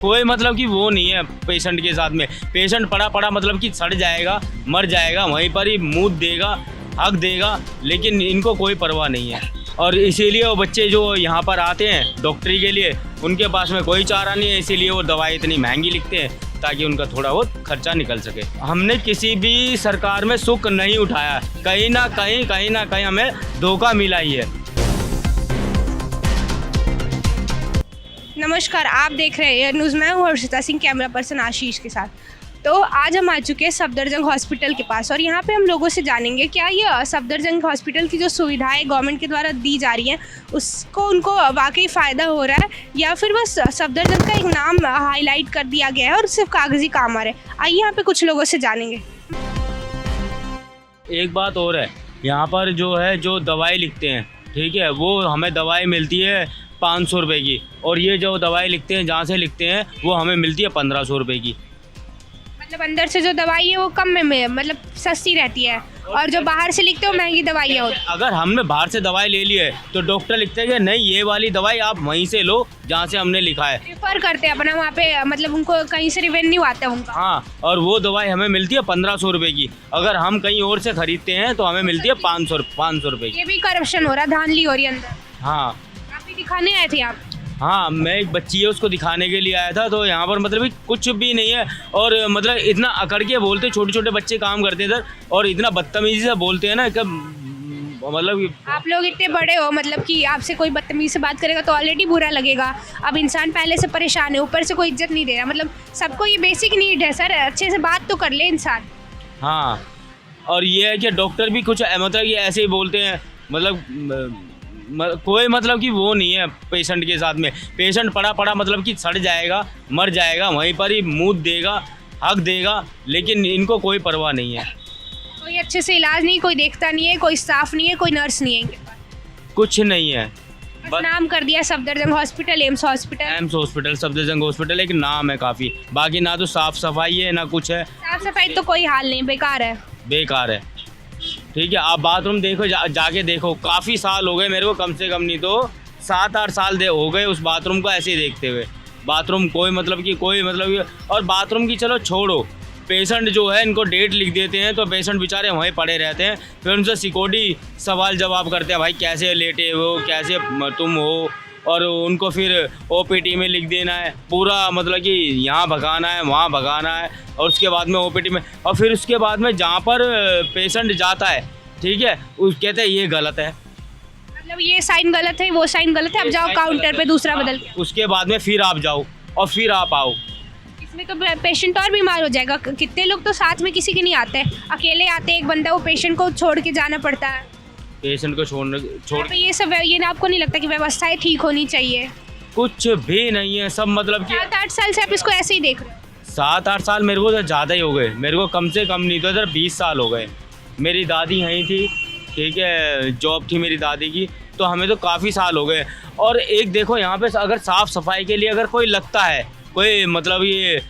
कोई मतलब कि वो नहीं है पेशेंट के साथ में। पेशेंट पड़ा पड़ा मतलब कि सड़ जाएगा, मर जाएगा, वहीं पर ही मूत देगा, हक देगा, लेकिन इनको कोई परवाह नहीं है। और इसीलिए वो बच्चे जो यहाँ पर आते हैं डॉक्टरी के लिए, उनके पास में कोई चारा नहीं है, इसीलिए वो दवाई इतनी महंगी लिखते हैं ताकि उनका थोड़ा बहुत खर्चा निकल सके। हमने किसी भी सरकार में सुख नहीं उठाया, कहीं ना कहीं हमें धोखा मिला ही है। नमस्कार, आप देख रहे हैं न्यूज़। मैं हूँ हर्षिता सिंह, कैमरा पर्सन आशीष के साथ। तो आज हम आ चुके हैं सफदरजंग हॉस्पिटल के पास और यहाँ पे हम लोगों से जानेंगे क्या ये सफदरजंग हॉस्पिटल की जो सुविधाएं गवर्नमेंट के द्वारा दी जा रही हैं उसको उनको वाकई फ़ायदा हो रहा है या फिर बस सफदरजंग का एक नाम हाईलाइट कर दिया गया है और सिर्फ कागजी काम आ रहे हैं। आइए यहाँ पे कुछ लोगों से जानेंगे। एक बात और है, यहाँ पर जो है जो दवाई लिखते हैं, ठीक है, वो हमें दवाई मिलती है 500 रुपये की, और ये जो दवाई लिखते हैं जहाँ से लिखते हैं वो हमें मिलती है 1500 रुपये की। मतलब अंदर से जो दवाई है वो कम में मतलब सस्ती रहती है और जो बाहर से लिखते हो महंगी दवाइयाँ होती है। अगर हमने बाहर से दवाई ले ली है तो डॉक्टर लिखते हैं कि नहीं, ये वाली दवाई आप वहीं से लो जहाँ से हमने लिखा है। प्रिफर करते हैं अपना वहाँ पे, मतलब उनको कहीं से रेवेन्यू आता है उनका। हाँ, और वो दवाई हमें मिलती है 1500 रुपये की। अगर हम कहीं और से खरीदते हैं तो हमें मिलती है 500 रुपये की। ये भी करप्शन हो रहा है, धांधली हो रही है अंदर। हाँ आप भी दिखाने आए थे आप? हाँ, मैं एक बच्ची है उसको दिखाने के लिए आया था। तो यहाँ पर मतलब कि कुछ भी नहीं है, और मतलब इतना अकड़ के बोलते, छोटे छोटे बच्चे काम करते हैं इधर, और इतना बदतमीजी से बोलते हैं ना कि मतलब आप लोग इतने बड़े हो, मतलब कि आपसे कोई बदतमीजी से बात करेगा तो ऑलरेडी बुरा लगेगा। अब इंसान पहले से परेशान है, ऊपर से कोई इज्जत नहीं दे रहा। मतलब सबको ये बेसिक नीड है सर, अच्छे से बात तो कर ले इंसान। हाँ, और ये है कि डॉक्टर भी कुछ मतलब कि ऐसे ही बोलते हैं, मतलब कोई मतलब कि वो नहीं है पेशेंट के साथ में। पेशेंट पड़ा पड़ा मतलब कि सड़ जाएगा, मर जाएगा, वहीं पर ही मूत देगा, हक देगा, लेकिन इनको कोई परवाह नहीं है। कोई अच्छे से इलाज नहीं, कोई देखता नहीं है, कोई स्टाफ नहीं है, कोई नर्स नहीं है इनके पास। कुछ नहीं है, बस नाम कर दिया Safdarjung hospital, AIIMS hospital. Safdarjung hospital एक नाम है काफ़ी, बाकी ना तो साफ़ सफाई है ना कुछ है। साफ सफाई तो कोई हाल नहीं, बेकार है, बेकार है। ठीक है, आप बाथरूम देखो, जाके देखो, काफ़ी साल हो गए मेरे को, कम से कम नहीं तो 7-8 साल हो गए उस बाथरूम को ऐसे ही देखते हुए। बाथरूम कोई मतलब कि और बाथरूम की चलो छोड़ो, पेशेंट जो है इनको डेट लिख देते हैं तो पेशेंट बेचारे वहीं पड़े रहते हैं। फिर उनसे सिक्योरिटी सवाल जवाब करते हैं, भाई कैसे लेटे हो, कैसे तुम हो, और उनको फिर ओपीडी में लिख देना है पूरा, मतलब कि यहाँ भगाना है, वहाँ भगाना है, और उसके बाद में ओपीडी में, और फिर उसके बाद में जहाँ पर पेशेंट जाता है, ठीक है, उस कहते हैं ये गलत है, मतलब ये साइन गलत है, वो साइन गलत है, अब जाओ काउंटर पे दूसरा बदल के। उसके बाद में फिर आप जाओ और फिर आप आओ। इसमें तो पेशेंट और बीमार हो जाएगा। कितने लोग तो साथ में किसी के नहीं आते, अकेले आते एक बंदा, वो पेशेंट को छोड़ के जाना पड़ता है। पेशेंट को छोड़ ये सब, ये आपको नहीं लगता कि व्यवस्थाएं ठीक होनी चाहिए? कुछ भी नहीं है, सब मतलब कि 7-8 साल से आप इसको ऐसे ही देख रहे हो? 7-8 साल मेरे को तो ज़्यादा ही हो गए, मेरे को कम से कम नहीं तो इधर 20 साल हो गए। मेरी दादी यहीं थी, ठीक है, जॉब थी मेरी दादी की, तो हमें तो काफ़ी साल हो गए। और एक देखो यहाँ पे अगर साफ़ सफाई के लिए अगर कोई लगता है, कोई मतलब ये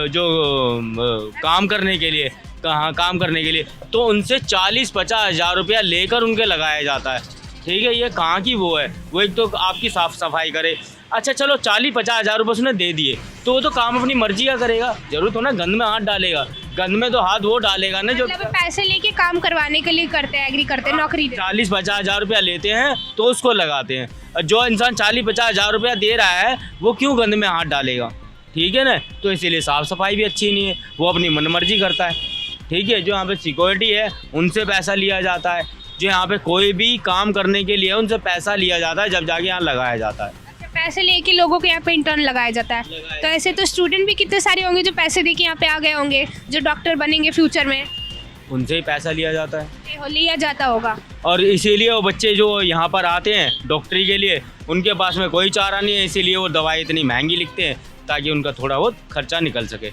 जो काम करने के लिए, काम करने के लिए, तो उनसे 40-50 हज़ार रुपया लेकर उनके लगाया जाता है। ठीक है, ये कहाँ की वो है, वो एक तो आपकी साफ़ सफाई करे। अच्छा चलो 40-50 हज़ार रुपये उसने दे दिए तो वो तो काम अपनी मर्जी का करेगा, जरूर तो ना गंद में हाथ डालेगा। गंद में तो हाथ वो डालेगा ना जो मतलब पैसे लेके काम करवाने के लिए करते हैं, एग्री करते हैं, नौकरी 40-50 हज़ार रुपया लेते हैं तो उसको लगाते हैं। और जो इंसान 40-50 हज़ार रुपया दे रहा है वो क्यों गंद में हाथ डालेगा? ठीक है ना, तो इसीलिए साफ़ सफाई भी अच्छी नहीं है, वो अपनी मनमर्जी करता है। ठीक है, जो यहाँ पे सिक्योरिटी है उनसे पैसा लिया जाता है, जो यहाँ पे कोई भी काम करने के लिए उनसे पैसा लिया जाता है, जब जाके यहाँ लगाया जाता है। अच्छा, पैसे लेके लोगों के यहाँ पे इंटर्न लगाया जाता है। तो ऐसे तो स्टूडेंट भी कितने सारे होंगे जो पैसे दे के यहाँ पे आ गए होंगे, जो डॉक्टर बनेंगे फ्यूचर में, उनसे ही पैसा लिया जाता है, लिया जाता होगा। और इसीलिए वो बच्चे जो यहाँ पर आते हैं डॉक्टरी के लिए, उनके पास में कोई चारा नहीं है, इसीलिए वो दवाई इतनी महंगी लिखते हैं ताकि उनका थोड़ा बहुत खर्चा निकल सके,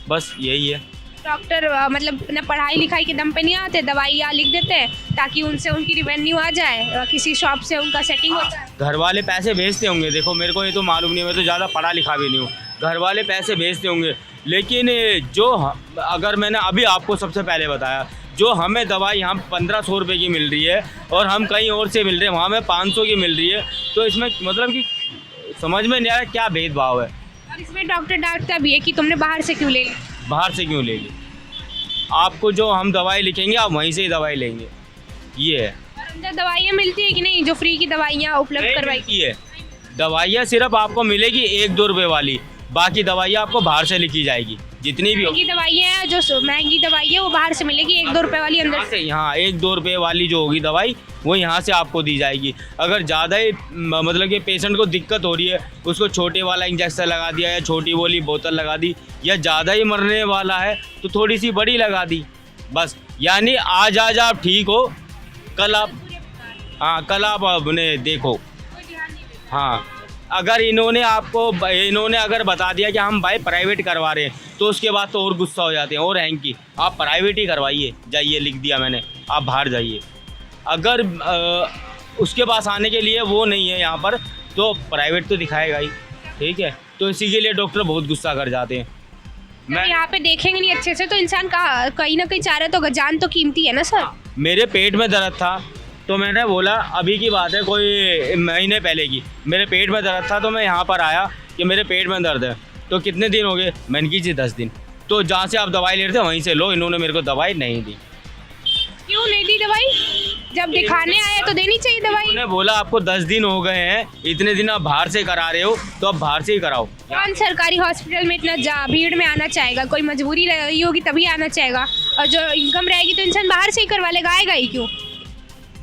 बस यही है। डॉक्टर मतलब ना पढ़ाई लिखाई के दम पे नहीं आते, दवाइयाँ लिख देते हैं ताकि उनसे उनकी रिवेन्यू आ जाए, किसी शॉप से उनका सेटिंग हो जाए। घर वाले पैसे भेजते होंगे, देखो मेरे को ये तो मालूम नहीं, मैं तो ज़्यादा पढ़ा लिखा भी नहीं हूँ, घर वाले पैसे भेजते होंगे, लेकिन जो अगर मैंने अभी आपको सबसे पहले बताया, जो हमें दवाई यहाँ 1500 रुपये की मिल रही है और हम कहीं और से मिल रहे हैं वहाँ में 500 की मिल रही है, तो इसमें मतलब कि समझ में नहीं आ रहा क्या भेदभाव है। इसमें डॉक्टर डांटता भी है कि तुमने बाहर से क्यों ले ली। बाहर से क्यों ले ली? आपको जो हम दवाई लिखेंगे आप वहीं से ही दवाई लेंगे, ये है। और अंदर दवाइयाँ मिलती है कि नहीं, जो फ्री की दवाइयाँ उपलब्ध नहीं करवाई? मिलती है, दवाइयाँ सिर्फ आपको मिलेगी 1-2 रुपए वाली, बाकी दवाइयाँ आपको बाहर से लिखी जाएगी जितनी भी महंगी दवाइयाँ हैं, जो महंगी दवाई है वो बाहर से मिलेगी, 1-2 रुपए वाली अंदर से। यहाँ 1-2 रुपए वाली जो होगी दवाई वो यहाँ से आपको दी जाएगी। अगर ज़्यादा ही मतलब कि पेशेंट को दिक्कत हो रही है, उसको छोटे वाला इंजेक्शन लगा दिया या छोटी वाली बोतल लगा दी, या ज़्यादा ही मरने वाला है तो थोड़ी सी बड़ी लगा दी, बस। यानी आज आप ठीक हो, कल आप अपने देखो। हाँ, अगर इन्होंने अगर बता दिया कि हम भाई प्राइवेट करवा रहे हैं तो उसके बाद तो और गुस्सा हो जाते हैं और हैंकी, आप प्राइवेट ही करवाइए, जाइए, लिख दिया मैंने, आप बाहर जाइए। अगर उसके पास आने के लिए वो नहीं है यहाँ पर तो प्राइवेट तो दिखाएगा ही, ठीक है। तो इसी के लिए डॉक्टर बहुत गुस्सा कर जाते हैं। मैं यहाँ पे देखेंगे नहीं अच्छे से तो इंसान का कहीं ना कहीं चाह रहा है, तो जान तो कीमती है ना सर। मेरे पेट में दर्द था तो मैंने बोला, अभी की बात है कोई महीने पहले की, मेरे पेट में दर्द था तो मैं यहाँ पर आया कि मेरे पेट में दर्द है। तो कितने दिन हो गए? मैंने की 10 दिन। तो जहाँ से आप दवाई ले रहे थे वहीं से लो, इन्होंने मेरे को दवाई नहीं दी। क्यों नहीं दी दवाई? जब दिखाने आए तो देनी चाहिए दवाई। उन्होंने बोला आपको 10 दिन हो गए हैं, इतने दिन आप बाहर से करा रहे हो तो आप बाहर से ही कराओ। कौन सरकारी हॉस्पिटल में इतना भीड़ में आना चाहेगा? कोई मजबूरी रही होगी तभी आना चाहेगा, और जो इनकम रहेगी तो इंसान बाहर से ही करवा लेगा, आएगा ही क्यों?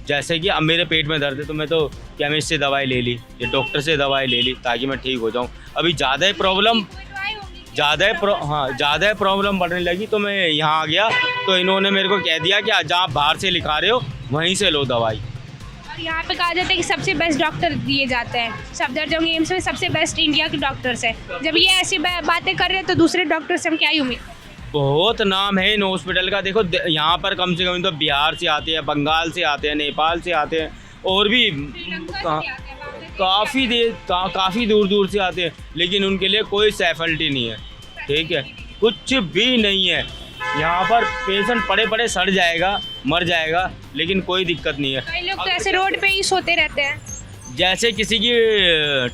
जैसे कि अब मेरे पेट में दर्द है तो मैं तो केमिस्ट से दवाई ले ली या डॉक्टर से दवाई ले ली ताकि मैं ठीक हो जाऊँ। अभी ज़्यादा ही प्रॉब्लम बढ़ने लगी तो मैं यहाँ आ गया, तो इन्होंने मेरे को कह दिया कि जहाँ बाहर से लिखा रहे हो वहीं से लो दवाई। और यहाँ पे कहा जाता है कि सबसे बेस्ट डॉक्टर दिए जाते हैं, सफदरजंग एम्स में सबसे बेस्ट इंडिया के डॉक्टर्स हैं। जब ये ऐसी बातें कर रहे हैं तो दूसरे डॉक्टर से हम क्या ही उम्मीद? बहुत नाम है इन हॉस्पिटल का। देखो यहाँ पर कम से कम तो बिहार से आते हैं, बंगाल से आते हैं, नेपाल से आते हैं, और भी काफ़ी दूर से आते हैं, लेकिन उनके लिए कोई फैसिलिटी नहीं है, ठीक है, कुछ भी नहीं है। यहाँ पर पेशेंट पड़े सड़ जाएगा, मर जाएगा, लेकिन कोई दिक्कत नहीं है। कई लोग तो ऐसे रोड पे ही सोते रहते हैं। जैसे किसी की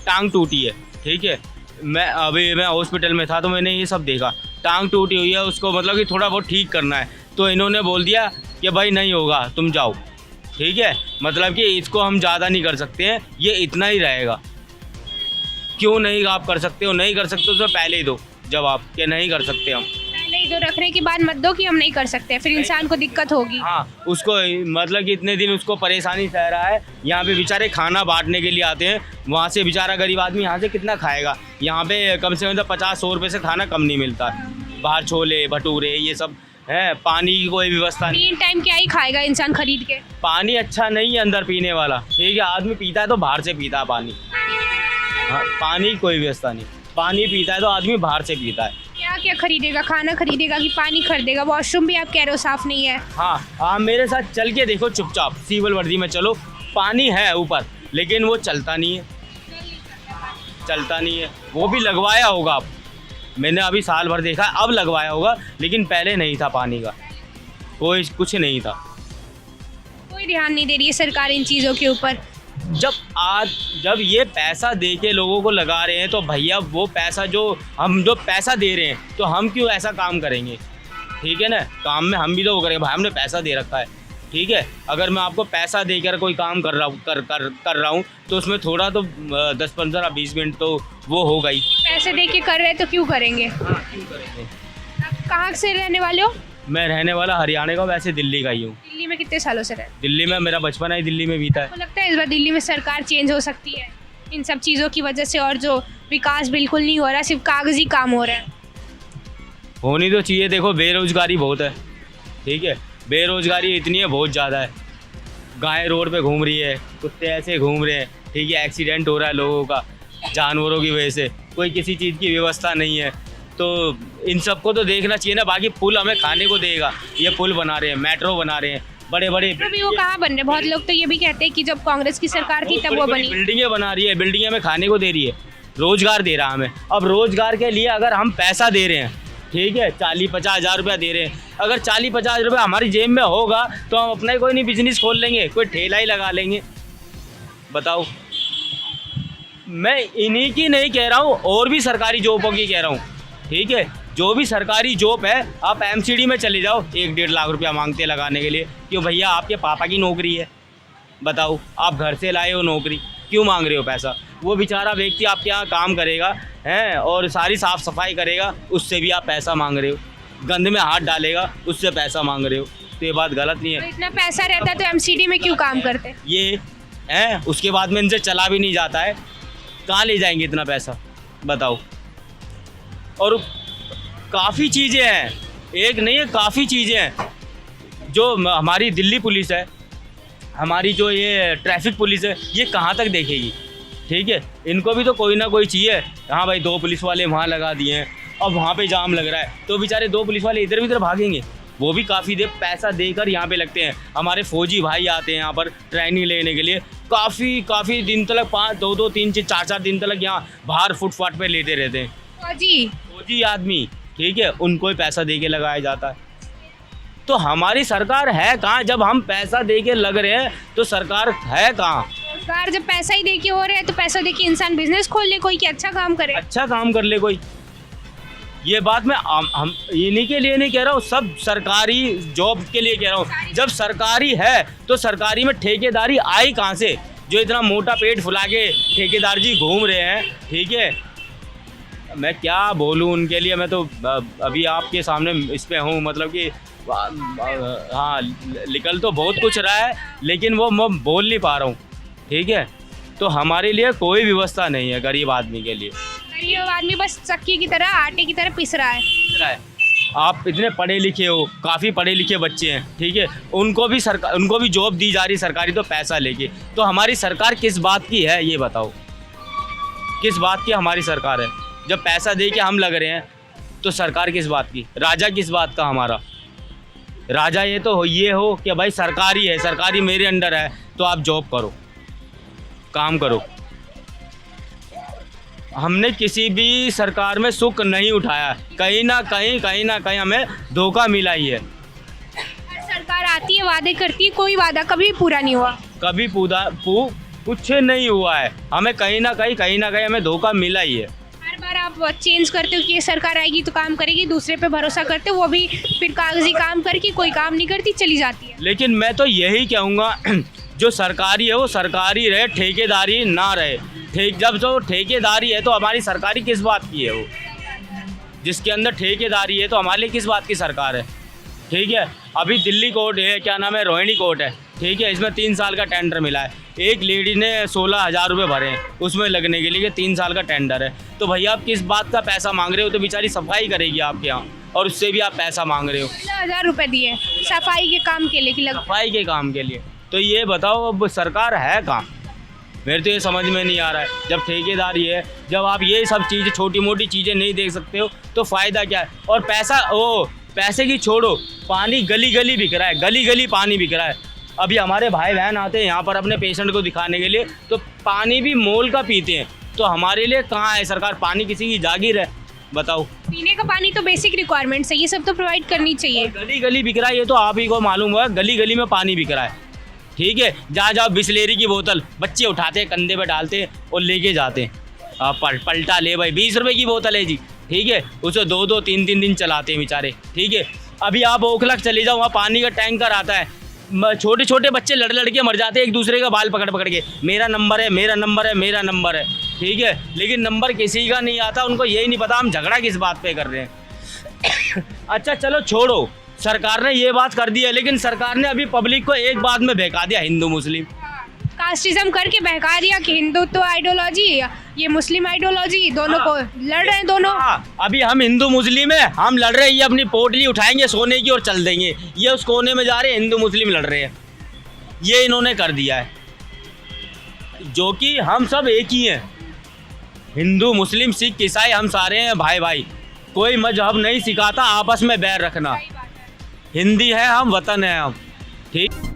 टांग टूटी है, ठीक है, मैं हॉस्पिटल में था तो मैंने ये सब देखा, टांग टूटी हुई है, उसको मतलब कि थोड़ा बहुत ठीक करना है, तो इन्होंने बोल दिया कि भाई नहीं होगा, तुम जाओ, ठीक है, मतलब कि इसको हम ज़्यादा नहीं कर सकते हैं, ये इतना ही रहेगा। क्यों नहीं आप कर सकते हो? नहीं कर सकते हो तो पहले ही दो जवाब कि नहीं कर सकते हम। पहले ही दो रखने के बाद मत दो कि हम नहीं कर सकते, फिर इंसान को दिक्कत होगी। हाँ, उसको मतलब कि इतने दिन उसको परेशानी सह रहा है, यहाँ पे बेचारे खाना बांटने के लिए आते हैं, वहाँ से बेचारा गरीब आदमी यहाँ से कितना खाएगा? यहाँ पे कम से कम 50-100 रुपये से खाना कम नहीं मिलता है, बाहर छोले भटूरे ये सब है, पानी की कोई व्यवस्था नहीं। 3 टाइम क्या ही खाएगा इंसान खरीद के? पानी अच्छा नहीं है अंदर पीने वाला, ठीक है, आदमी पीता है तो बाहर से पीता है पानी। हाँ, पानी की कोई व्यवस्था नहीं, पानी पीता है तो आदमी बाहर से पीता है। क्या खरीदेगा? खाना खरीदेगा कि पानी खरीदेगा? वॉशरूम भी आप कह रहे हो साफ नहीं है। हाँ, आप मेरे साथ चल के देखो, चुपचाप सिविल वर्दी में चलो, पानी है ऊपर लेकिन वो चलता नहीं है, वो भी लगवाया होगा आप, मैंने अभी साल भर देखा, अब लगवाया होगा, लेकिन पहले नहीं था पानी का, कोई कुछ नहीं था। कोई ध्यान नहीं दे रही है सरकार इन चीज़ों के ऊपर। जब ये पैसा दे के लोगों को लगा रहे हैं तो भैया वो पैसा जो पैसा दे रहे हैं तो हम क्यों ऐसा काम करेंगे? ठीक है ना, काम में हम भी तो वो करेंगे, भाई हमने पैसा दे रखा है, ठीक है, अगर मैं आपको पैसा देकर कोई काम कर रहा हूँ तो उसमें थोड़ा तो 10-15-20 मिनट तो वो होगा ही। पैसे दे के कर रहे तो क्यों करेंगे? हाँ, क्यों करेंगे? आप कहाँ से रहने वाले हो? मैं रहने वाला हरियाणा का, वैसे दिल्ली का ही हूँ। दिल्ली में कितने सालों से रहते? दिल्ली में मेरा बचपन ही दिल्ली में बीता है। तो लगता है इस बार दिल्ली में सरकार चेंज हो सकती है इन सब चीज़ों की वजह से, और जो विकास बिल्कुल नहीं हो रहा, सिर्फ कागजी काम हो रहा है? होनी तो चाहिए। देखो बेरोजगारी बहुत है, ठीक है, बेरोजगारी इतनी है, बहुत ज़्यादा है, गाय रोड पे घूम रही है, कुत्ते ऐसे घूम रहे हैं, ठीक है, एक्सीडेंट हो रहा है लोगों का जानवरों की वजह से, कोई किसी चीज़ की व्यवस्था नहीं है, तो इन सबको तो देखना चाहिए ना। बाकी पुल हमें खाने को देगा, ये पुल बना रहे हैं, मेट्रो बना रहे हैं, बड़े बड़े भी वो कहाँ बन रहे? बहुत लोग तो ये भी कहते हैं कि जब कांग्रेस की सरकार थी तब वो बनी। बिल्डिंगें बना रही है, बिल्डिंगें हमें खाने को दे रही है, रोजगार दे रहा हमें। अब रोजगार के लिए अगर हम पैसा दे रहे हैं, ठीक है, 40-50 हज़ार रुपया दे रहे हैं, अगर 40-50 रुपया हमारी जेब में होगा तो हम अपना ही कोई नहीं बिजनेस खोल लेंगे, कोई ठेला ही लगा लेंगे, बताओ। मैं इन्हीं की नहीं कह रहा हूँ, और भी सरकारी जॉबों की कह रहा हूँ, ठीक है। जो भी सरकारी जॉब है, आप एमसीडी में चले जाओ, 1-1.5 लाख रुपया मांगते लगाने के लिए। क्यों भैया, आपके पापा की नौकरी है, बताओ, आप घर से लाए हो नौकरी, क्यों मांग रहे हो पैसा? वो बेचारा व्यक्ति आपके यहाँ काम करेगा हैं और सारी साफ़ सफाई करेगा, उससे भी आप पैसा मांग रहे हो। गंद में हाथ डालेगा, उससे पैसा मांग रहे हो। तो ये बात गलत नहीं तो है। इतना पैसा रहता तो एमसीडी में क्यों काम करते? ये है, उसके बाद में इनसे चला भी नहीं जाता है, कहाँ ले जाएंगे इतना पैसा, बताओ। और काफ़ी चीज़ें हैं, एक नहीं है, काफ़ी चीज़ें हैं जो हमारी दिल्ली पुलिस है, हमारी जो ये ट्रैफिक पुलिस है, ये कहाँ तक देखेगी, ठीक है। इनको भी तो कोई ना कोई चाहिए। हाँ भाई, 2 पुलिस वाले वहाँ लगा दिए हैं, अब वहाँ पे जाम लग रहा है, तो बेचारे 2 पुलिस वाले इधर उधर भागेंगे? वो भी काफ़ी देर पैसा देकर यहाँ पे लगते हैं। हमारे फौजी भाई आते हैं यहाँ पर ट्रेनिंग लेने के लिए, काफ़ी दिन तक 2-2, 3-3, 4-4 दिन तक यहाँ बाहर फुटपाथ पे लेते रहते हैं। फौजी आदमी, ठीक है, उनको ही पैसा दे के लगाया जाता है। तो हमारी सरकार है कहाँ? जब हम पैसा दे के लग रहे हैं तो सरकार है कहाँ? सरकार जब पैसा ही दे के हो रहे हैं तो पैसा दे के इंसान बिजनेस खोल ले, कोई कि अच्छा काम करे, अच्छा काम कर ले कोई। ये बात मैं हम इन्हीं के लिए नहीं कह रहा हूँ, सब सरकारी जॉब के लिए कह रहा हूँ। जब सरकारी है तो सरकारी में ठेकेदारी आई कहाँ से? जो इतना मोटा पेट फुला के ठेकेदार जी घूम रहे हैं, ठीक है। मैं क्या बोलूँ उनके लिए, मैं तो अभी आपके सामने इस पे हूँ, मतलब कि हाँ, निकल तो बहुत कुछ रहा है, लेकिन वो मैं बोल नहीं पा रहा हूँ, ठीक है। तो हमारे लिए कोई व्यवस्था नहीं है गरीब आदमी के लिए। गरीब आदमी बस चक्की की तरह, आटे की तरह पिस रहा है। आप इतने पढ़े लिखे हो, काफ़ी पढ़े लिखे बच्चे हैं, ठीक है, उनको भी जॉब दी जा रही सरकारी, तो पैसा लेके। तो हमारी सरकार किस बात की है, ये बताओ, किस बात की हमारी सरकार है? जब पैसा दे के हम लग रहे हैं तो सरकार किस बात की? राजा किस बात का हमारा? राजा ये तो ये हो कि भाई सरकारी है, सरकारी मेरे अंडर है, तो आप जॉब करो, काम करो। हमने किसी भी सरकार में सुख नहीं उठाया, कहीं ना कहीं हमें धोखा मिला ही है। सरकार आती है, वादे करती है, कोई वादा कभी पूरा नहीं हुआ, कभी कुछ नहीं हुआ है। हमें कहीं ना कहीं हमें धोखा मिला ही है। हर बार आप चेंज करते हो कि ये सरकार आएगी तो काम करेगी, दूसरे पे भरोसा करते हो, वो भी फिर कागजी काम करके कोई काम नहीं करती, चली जाती है। लेकिन मैं तो यही कहूँगा, जो सरकारी है वो सरकारी रहे, ठेकेदारी ना रहे। जब जो ठेकेदारी है तो हमारी सरकारी किस बात की है? वो जिसके अंदर ठेकेदारी है तो हमारे लिए किस बात की सरकार है, ठीक है। अभी दिल्ली कोर्ट है, क्या नाम है, रोहिणी कोर्ट है, ठीक है, इसमें 3 साल का टेंडर मिला है। एक लेडी ने 16,000 रुपये भरे हैं उसमें लगने के लिए, 3 साल का टेंडर है। तो भैया आप किस बात का पैसा मांग रहे हो? तो बेचारी सफाई करेगी आपके यहाँ, और उससे भी आप पैसा मांग रहे हो। 16,000 रुपये दिए सफाई के काम के लिए, सफाई के काम के लिए। तो ये बताओ अब सरकार है कहाँ? मेरे तो ये समझ में नहीं आ रहा है। जब ठेकेदारी है, जब आप ये सब चीज़ें, छोटी मोटी चीज़ें नहीं देख सकते हो, तो फ़ायदा क्या है? और पैसे की छोड़ो, पानी गली गली बिक रहा है, गली गली पानी बिक रहा है। अभी हमारे भाई बहन आते हैं यहाँ पर अपने पेशेंट को दिखाने के लिए, तो पानी भी मोल का पीते हैं। तो हमारे लिए कहाँ है सरकार? पानी किसी की जागीर है, बताओ। पीने का पानी तो बेसिक रिक्वायरमेंट्स है, ये सब तो प्रोवाइड करनी चाहिए। गली गली बिक रहा है, ये तो आप ही को मालूम हुआ, गली गली में पानी बिक रहा है, ठीक है। जहाँ जहाँ बिस्लेरी की बोतल बच्चे उठाते हैं, कंधे पे डालते हैं और लेके जाते हैं। पलटा ले भाई, 20 रुपये की बोतल है जी, ठीक है, उसे 2-2, 3-3 दिन चलाते हैं बेचारे, ठीक है। अभी आप ओखलक चले जाओ, वहाँ पानी का टैंकर आता है, छोटे छोटे बच्चे लड़ के मर जाते हैं एक दूसरे का बाल पकड़ के, मेरा नंबर है, मेरा नंबर है, मेरा नंबर है, ठीक है। लेकिन नंबर किसी का नहीं आता, उनको यही नहीं पता हम झगड़ा किस बात पे कर रहे हैं। अच्छा चलो छोड़ो, सरकार ने ये बात कर दी है, लेकिन सरकार ने अभी पब्लिक को एक बात में बहका दिया, हिंदू मुस्लिम कास्टिज्म करके बहका दिया कि हिंदुत्व आइडियोलॉजी, ये मुस्लिम आइडियोलॉजी, दोनों को लड़ रहे हैं दोनों। अभी हम हिंदू मुस्लिम है, हम लड़ रहे हैं, ये अपनी पोटली उठाएंगे सोने की और चल देंगे, ये उस कोने में जा रहे हैं, हिंदू मुस्लिम लड़ रहे हैं। ये इन्होंने कर दिया है, जो कि हम सब एक ही हैं, हिंदू मुस्लिम सिख ईसाई, हम सारे हैं भाई भाई। कोई मजहब नहीं सिखाता आपस में बैर रखना। हिंदी है हम, वतन है हम, ठीक।